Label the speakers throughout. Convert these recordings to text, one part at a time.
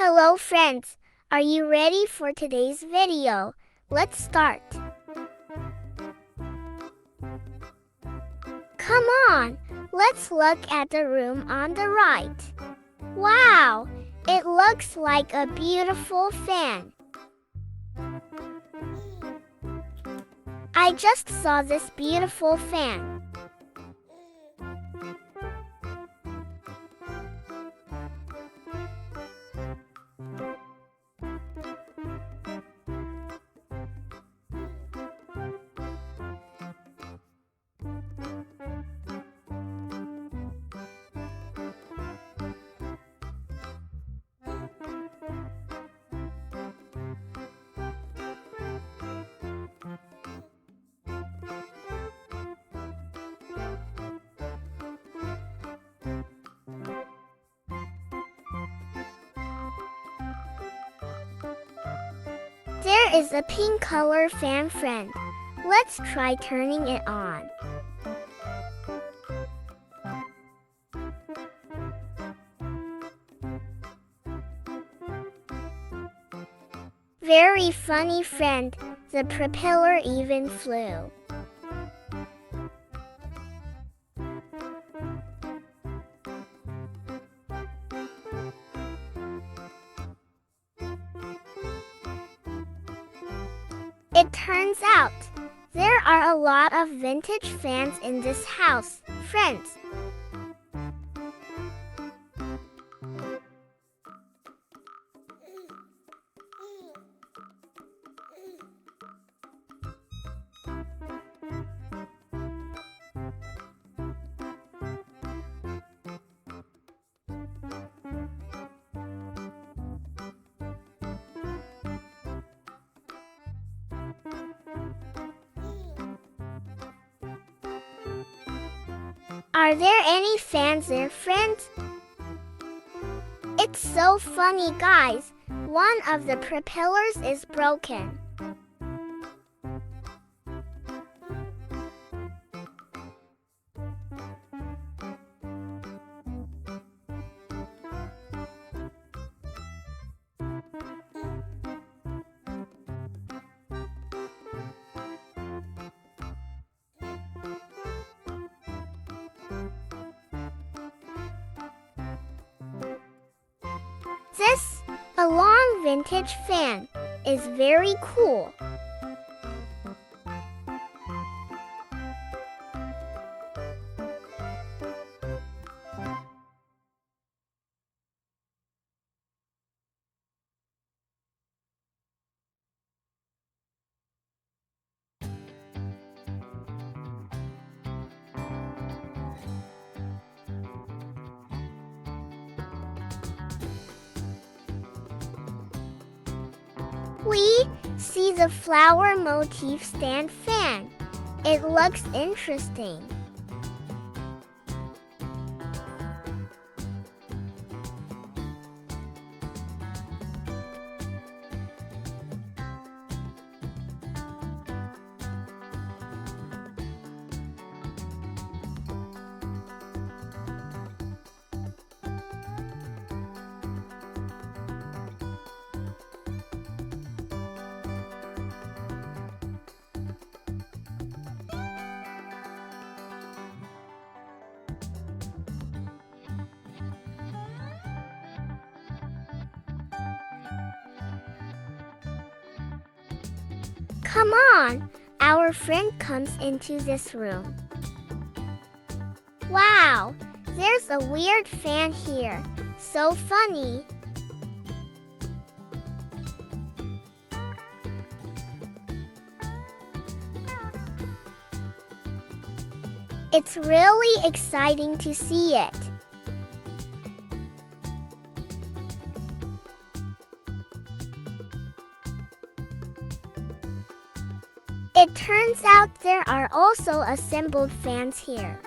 Speaker 1: Hello friends, are you ready for today's video? Let's start. Come on, let's look at the room on the right. Wow, it looks like a beautiful fan. I just saw this beautiful fan. There is a pink color fan friend. Let's try turning it on. Very funny friend, the propeller even flew. It turns out, there are a lot of vintage fans in this house, friends. Are there any fans there, friends? It's so funny, guys. One of the propellers is broken. This, a long vintage fan, is very cool. We see the flower motif stand fan. It looks interesting. Come on, our friend comes into this room. Wow, there's a weird fan here. So funny. It's really exciting to see it. It turns out there are also assembled fans here.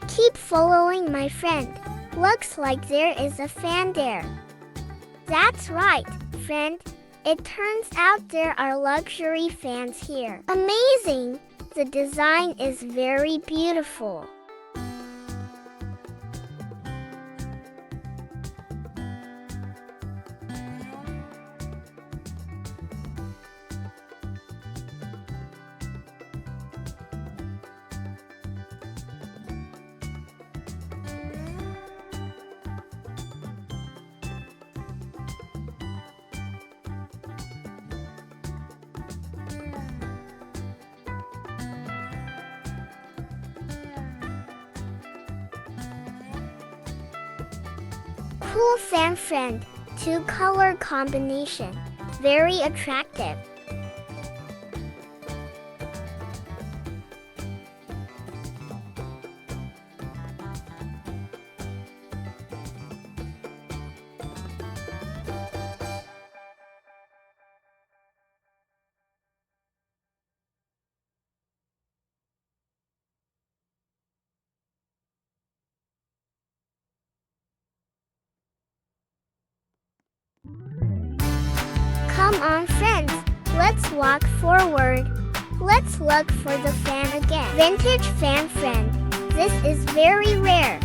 Speaker 1: Keep following my friend. Looks like there is a fan there. That's right, friend. It turns out there are luxury fans here. Amazing! The design is very beautiful. Cool fan, friend. 2-color combination. Very attractive. Come on, friends. Let's walk forward. Let's look for the fan again. Vintage fan, friend. This is very rare.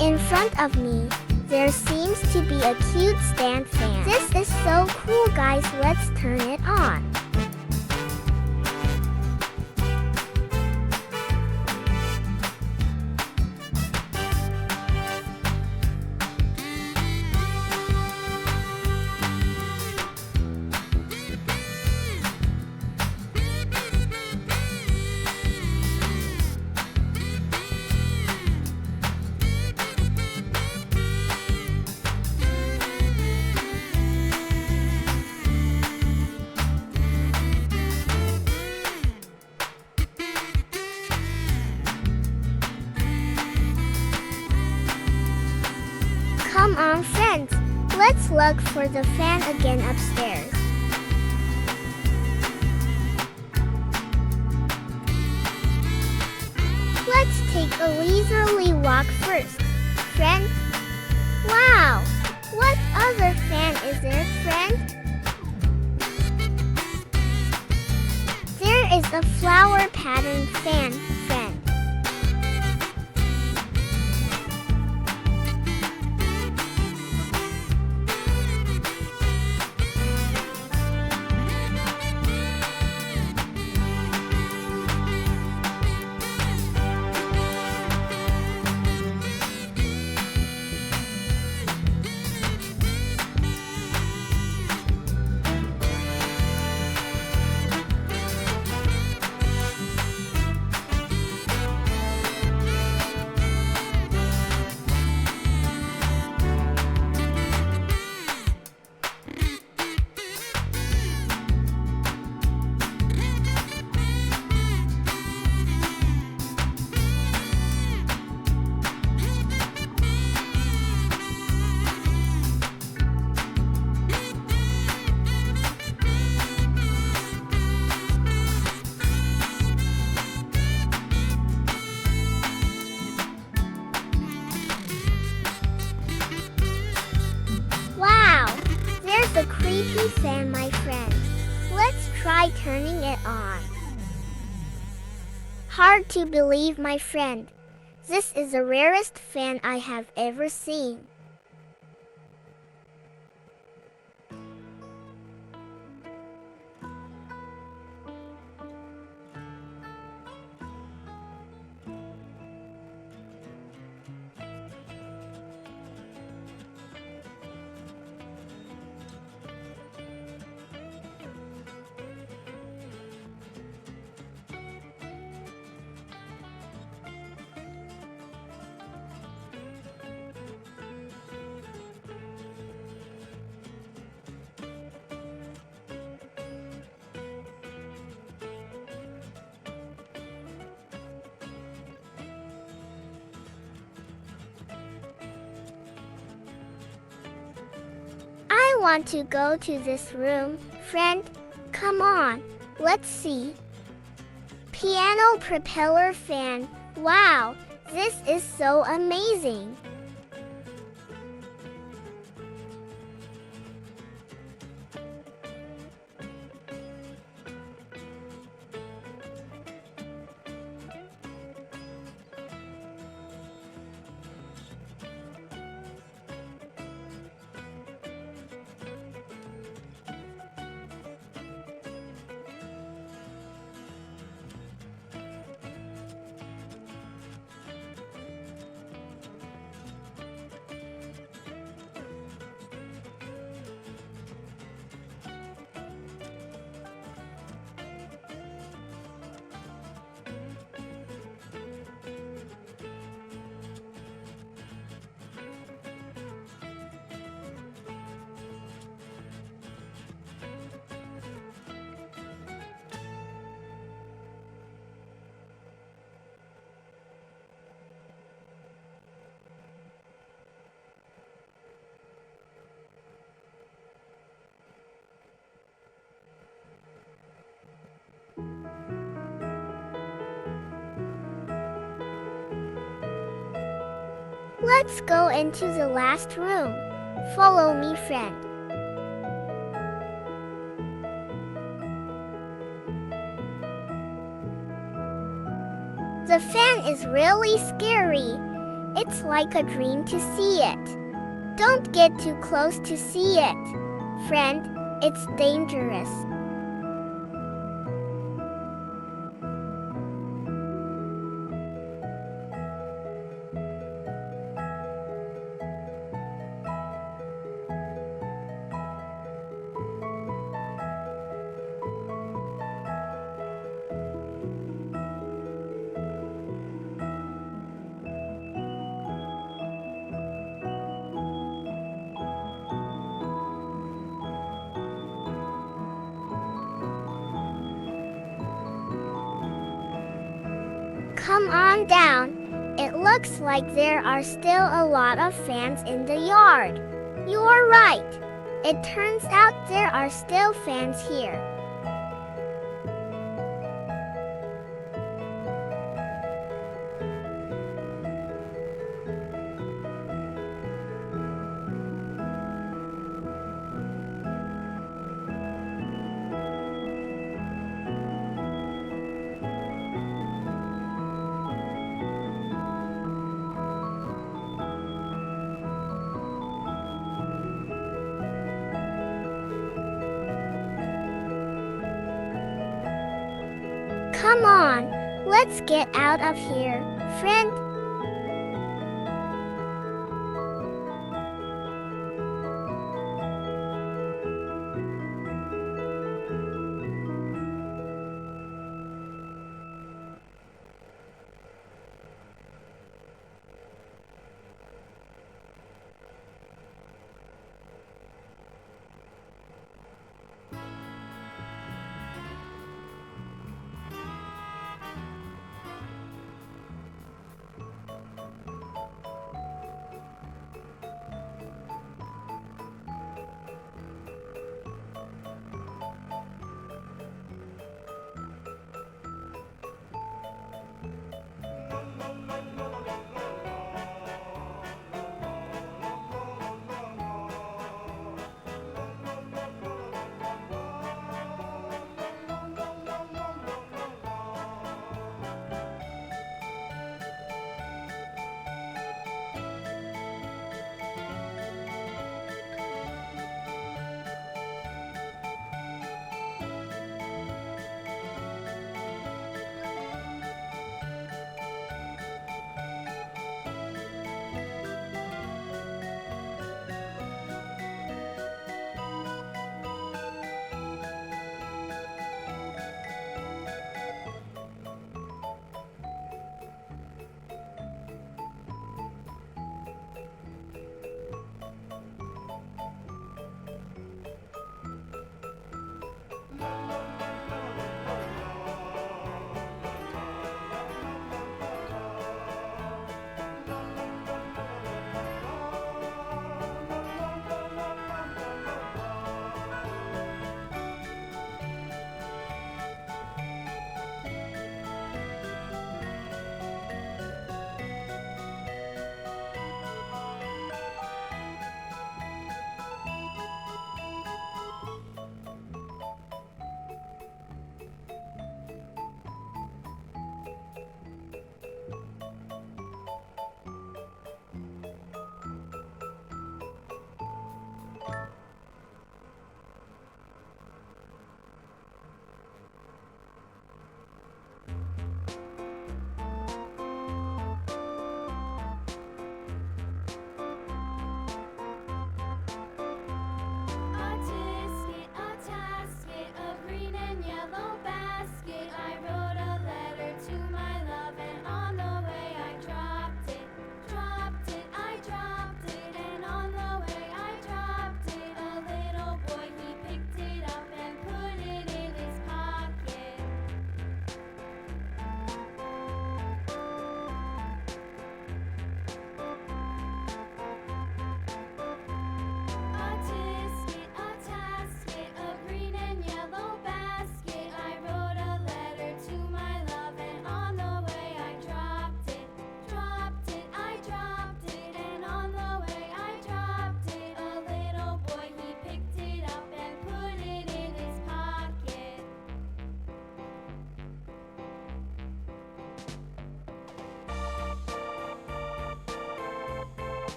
Speaker 1: In front of me, there seems to be a cute stand fan. This is so cool, guys. Let's turn it on. Come on, friends. Let's look for the fan again upstairs. Let's take a leisurely walk first, friend. Wow! What other fan is there, friend? There is a flower pattern fan, friend. creepy fan, my friend. Let's try turning it on. Hard to believe, my friend. This is the rarest fan I have ever seen. I want to go to this room, friend. Come on, let's see. Piano propeller fan. Wow, this is so amazing. Let's go into the last room. Follow me, friend. The fan is really scary. It's like a dream to see it. Don't get too close to see it. Friend, it's dangerous. Come on down. It looks like there are still a lot of fans in the yard. You are right. It turns out there are still fans here. Come on, let's get out of here, friend.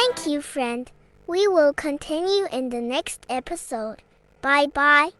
Speaker 1: Thank you, friend. We will continue in the next episode. Bye bye.